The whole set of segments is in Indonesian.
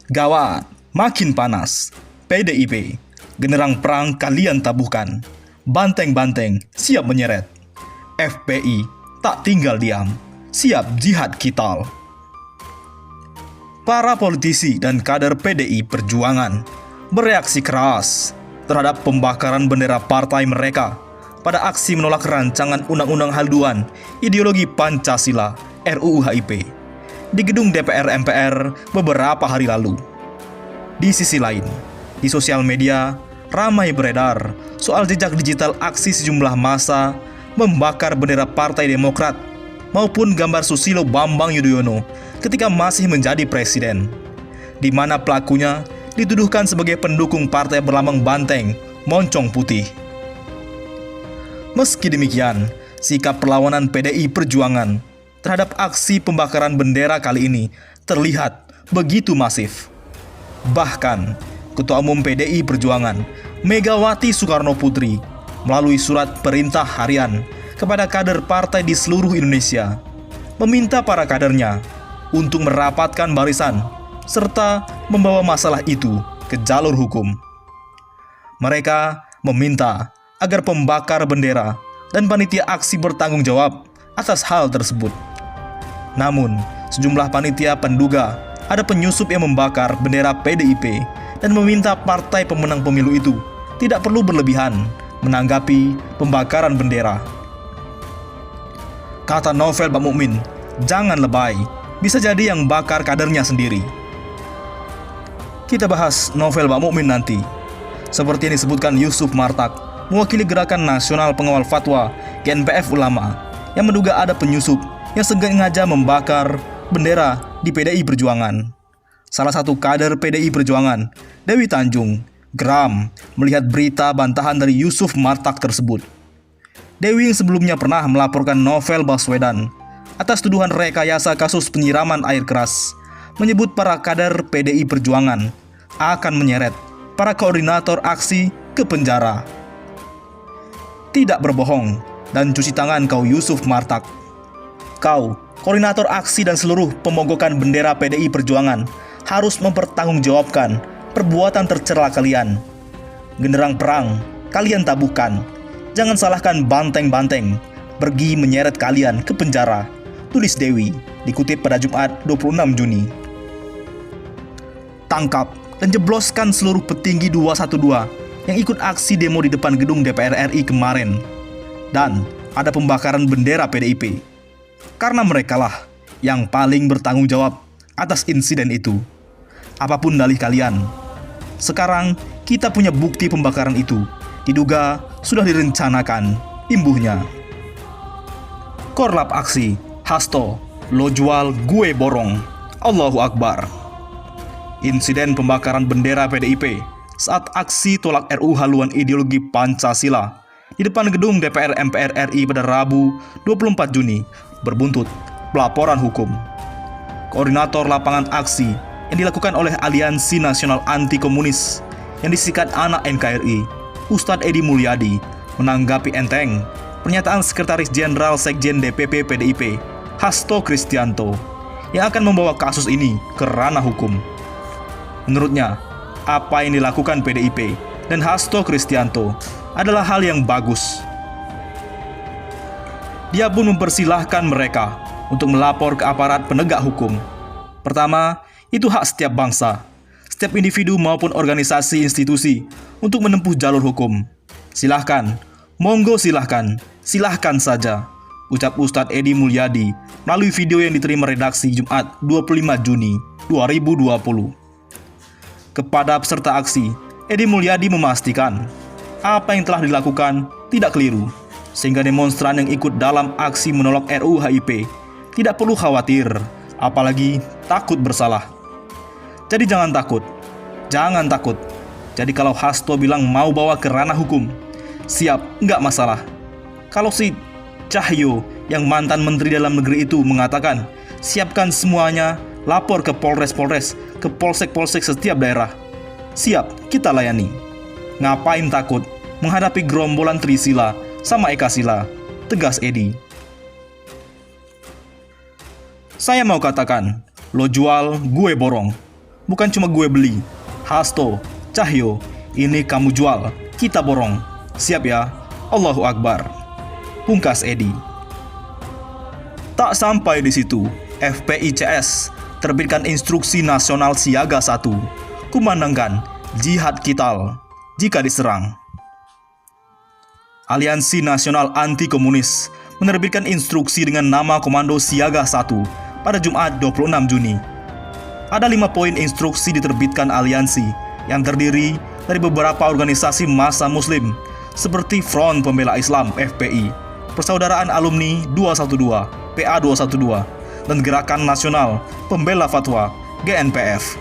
Gawat, makin panas. PDIP, generang perang kalian tabuhkan. Banteng-banteng siap menyeret. FPI tak tinggal diam, siap jihad kital. Para politisi dan kader PDI Perjuangan bereaksi keras terhadap pembakaran bendera partai mereka pada aksi menolak rancangan Undang-Undang Haluan Ideologi Pancasila RUU HIP di gedung DPR MPR beberapa hari lalu. Di sisi lain, di sosial media ramai beredar soal jejak digital aksi sejumlah massa membakar bendera Partai Demokrat maupun gambar Susilo Bambang Yudhoyono ketika masih menjadi presiden, di mana pelakunya dituduhkan sebagai pendukung partai berlambang banteng moncong putih. Meski demikian, sikap perlawanan PDI Perjuangan terhadap aksi pembakaran bendera kali ini terlihat begitu masif. Bahkan, Ketua Umum PDI Perjuangan, Megawati Soekarnoputri, melalui surat perintah harian kepada kader partai di seluruh Indonesia, meminta para kadernya untuk merapatkan barisan serta membawa masalah itu ke jalur hukum. Mereka meminta agar pembakar bendera dan panitia aksi bertanggung jawab atas hal tersebut. Namun, sejumlah panitia penduga ada penyusup yang membakar bendera PDIP dan meminta partai pemenang pemilu itu tidak perlu berlebihan menanggapi pembakaran bendera. Kata Novel Pak Mukmin, jangan lebay, bisa jadi yang bakar kadernya sendiri. Kita bahas Novel Pak Mukmin nanti. Seperti yang disebutkan Yusuf Martak, mewakili Gerakan Nasional Pengawal Fatwa GNPF Ulama, yang menduga ada penyusup yang sengaja membakar bendera di PDI Perjuangan. Salah satu kader PDI Perjuangan, Dewi Tanjung, geram melihat berita bantahan dari Yusuf Martak tersebut. Dewi yang sebelumnya pernah melaporkan Novel Baswedan atas tuduhan rekayasa kasus penyiraman air keras, menyebut para kader PDI Perjuangan akan menyeret para koordinator aksi ke penjara. Tidak berbohong dan cuci tangan kau Yusuf Martak. Kau, koordinator aksi dan seluruh pemogokan bendera PDI Perjuangan harus mempertanggungjawabkan perbuatan tercela kalian. Genderang perang kalian tabuhkan. Jangan salahkan banteng-banteng pergi menyeret kalian ke penjara, tulis Dewi, dikutip pada Jumat 26 Juni. Tangkap dan jebloskan seluruh petinggi 212 yang ikut aksi demo di depan gedung DPR RI kemarin. Dan ada pembakaran bendera PDIP. Karena merekalah yang paling bertanggung jawab atas insiden itu. Apapun dalih kalian, sekarang kita punya bukti pembakaran itu diduga sudah direncanakan imbuhnya. Korlap aksi, Hasto, lo jual gue borong. Allahu Akbar. Insiden pembakaran bendera PDIP saat aksi tolak RUU Haluan Ideologi Pancasila di depan gedung DPR MPR RI pada Rabu 24 Juni berbuntut pelaporan hukum. Koordinator lapangan aksi yang dilakukan oleh Aliansi Nasional Anti Komunis yang disikat anak NKRI, Ustadz Edi Mulyadi, menanggapi enteng pernyataan Sekretaris Jenderal Sekjen DPP PDIP, Hasto Kristianto, yang akan membawa kasus ini ke ranah hukum. Menurutnya, apa yang dilakukan PDIP dan Hasto Kristianto adalah hal yang bagus. Dia pun mempersilahkan mereka untuk melapor ke aparat penegak hukum. Pertama, itu hak setiap bangsa, setiap individu maupun organisasi institusi untuk menempuh jalur hukum. Silahkan, monggo silahkan, silahkan saja, ucap Ustadz Edi Mulyadi melalui video yang diterima redaksi Jumat 25 Juni 2020. Kepada peserta aksi, Edi Mulyadi memastikan apa yang telah dilakukan tidak keliru, sehingga demonstran yang ikut dalam aksi menolak RUU HIP tidak perlu khawatir, apalagi takut bersalah. Jadi jangan takut, jangan takut. Jadi kalau Hasto bilang mau bawa ke ranah hukum, siap, nggak masalah. Kalau si Cahyo yang mantan Menteri Dalam Negeri itu mengatakan, siapkan semuanya, lapor ke Polres-Polres, ke Polsek-Polsek setiap daerah. Siap, kita layani. Ngapain takut menghadapi gerombolan Trisila sama Ekasila, tegas Edi. Saya mau katakan, lo jual, gue borong. bukan cuma gue beli. Hasto, Cahyo, ini kamu jual, kita borong. Siap ya? Allahu Akbar. Pungkas Edi. Tak sampai di situ, FPICS terbitkan Instruksi Nasional Siaga 1, kumandangkan jihad kital jika diserang. Aliansi Nasional Anti Komunis menerbitkan instruksi dengan nama Komando Siaga 1 pada Jumat 26 Juni. Ada 5 poin instruksi diterbitkan aliansi yang terdiri dari beberapa organisasi massa muslim seperti Front Pembela Islam FPI, Persaudaraan Alumni 212, PA 212, dan Gerakan Nasional Pembela Fatwa GNPF.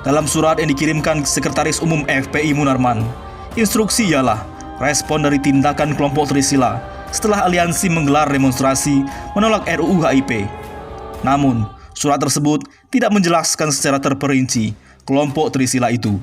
Dalam surat yang dikirimkan Sekretaris Umum FPI Munarman, instruksi ialah respon dari tindakan kelompok Trisila setelah aliansi menggelar demonstrasi menolak RUU HIP. Namun, surat tersebut tidak menjelaskan secara terperinci kelompok Trisila itu.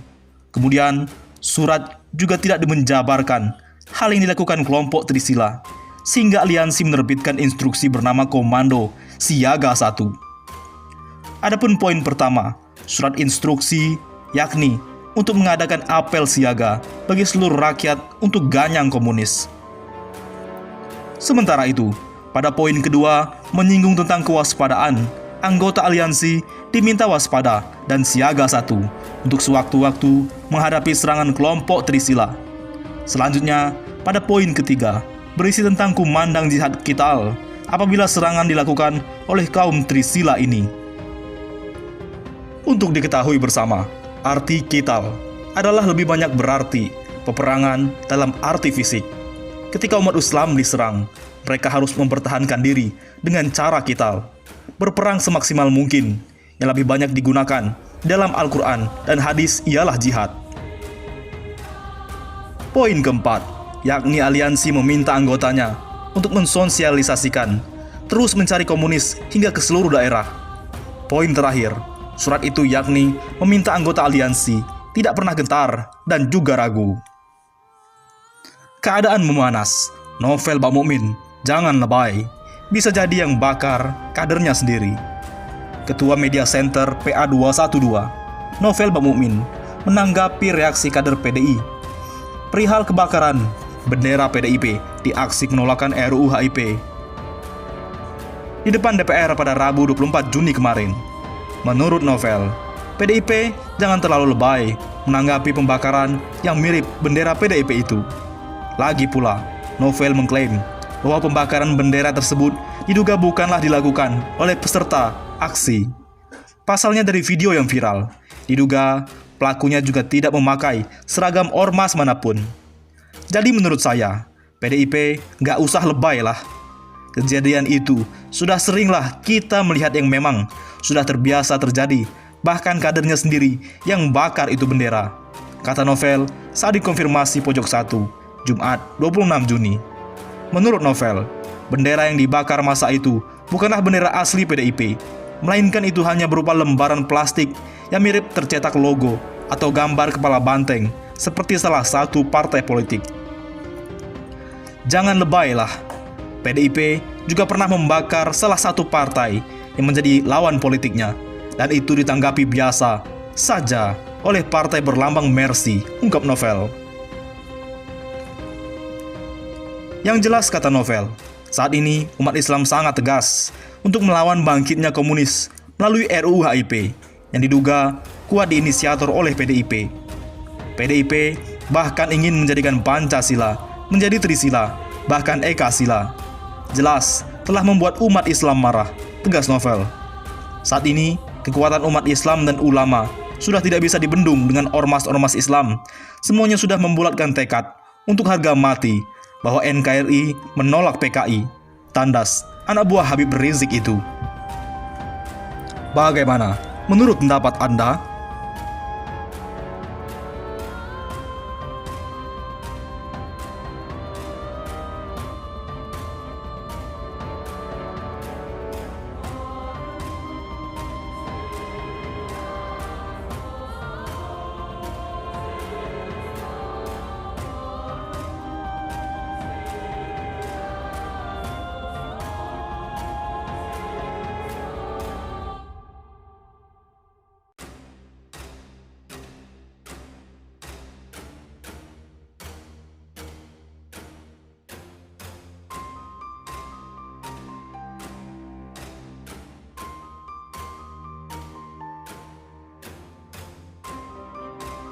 Kemudian, surat juga tidak menjabarkan hal yang dilakukan kelompok Trisila, sehingga aliansi menerbitkan instruksi bernama Komando Siaga 1. Adapun poin pertama, surat instruksi yakni untuk mengadakan apel siaga bagi seluruh rakyat untuk ganyang komunis. Sementara itu, pada poin kedua menyinggung tentang kewaspadaan, anggota aliansi diminta waspada dan siaga 1 untuk sewaktu-waktu menghadapi serangan kelompok Trisila. Selanjutnya, pada poin ketiga, berisi tentang kumandang jihad kital apabila serangan dilakukan oleh kaum Trisila ini. Untuk diketahui bersama, arti kital adalah lebih banyak berarti peperangan dalam arti fisik. Ketika umat Islam diserang, mereka harus mempertahankan diri dengan cara kital, berperang semaksimal mungkin. Yang lebih banyak digunakan dalam Al-Quran dan hadis ialah jihad. Poin keempat, yakni aliansi meminta anggotanya untuk mensosialisasikan, terus mencari komunis hingga ke seluruh daerah. Poin terakhir, surat itu yakni meminta anggota aliansi tidak pernah gentar dan juga ragu. Keadaan memanas, novel Bak Mukmin jangan lebay, bisa jadi yang bakar kadernya sendiri. Ketua Media Center PA 212, Novel Bak Mukmin, menanggapi reaksi kader PDI perihal kebakaran bendera PDIP di aksi penolakan RUU HIP di depan DPR pada Rabu 24 Juni kemarin. Menurut Novel, PDIP jangan terlalu lebay menanggapi pembakaran yang mirip bendera PDIP itu. Lagi pula, Novel mengklaim bahwa pembakaran bendera tersebut diduga bukanlah dilakukan oleh peserta aksi. Pasalnya dari video yang viral, diduga pelakunya juga tidak memakai seragam ormas manapun. Jadi menurut saya, PDIP nggak usah lebay lah. Kejadian itu sudah seringlah kita melihat yang memang sudah terbiasa terjadi, bahkan kadernya sendiri yang bakar itu bendera, kata Novel saat dikonfirmasi Pojok 1, Jumat 26 Juni. Menurut Novel, bendera yang dibakar masa itu bukanlah bendera asli PDIP, melainkan itu hanya berupa lembaran plastik yang mirip tercetak logo atau gambar kepala banteng seperti salah satu partai politik. Jangan lebay lah. PDIP juga pernah membakar salah satu partai yang menjadi lawan politiknya, dan itu ditanggapi biasa saja oleh partai berlambang Mercy, ungkap Novel. Yang jelas, kata Novel, saat ini umat Islam sangat tegas untuk melawan bangkitnya komunis melalui RUU HIP yang diduga kuat diinisiator oleh PDIP. PDIP bahkan ingin menjadikan Pancasila menjadi Trisila, bahkan Ekasila. Jelas telah membuat umat Islam marah, tegas Novel. Saat ini, kekuatan umat Islam dan ulama sudah tidak bisa dibendung dengan ormas-ormas Islam. Semuanya sudah membulatkan tekad untuk harga mati bahwa NKRI menolak PKI, tandas anak buah Habib Rizik itu. Bagaimana menurut pendapat Anda?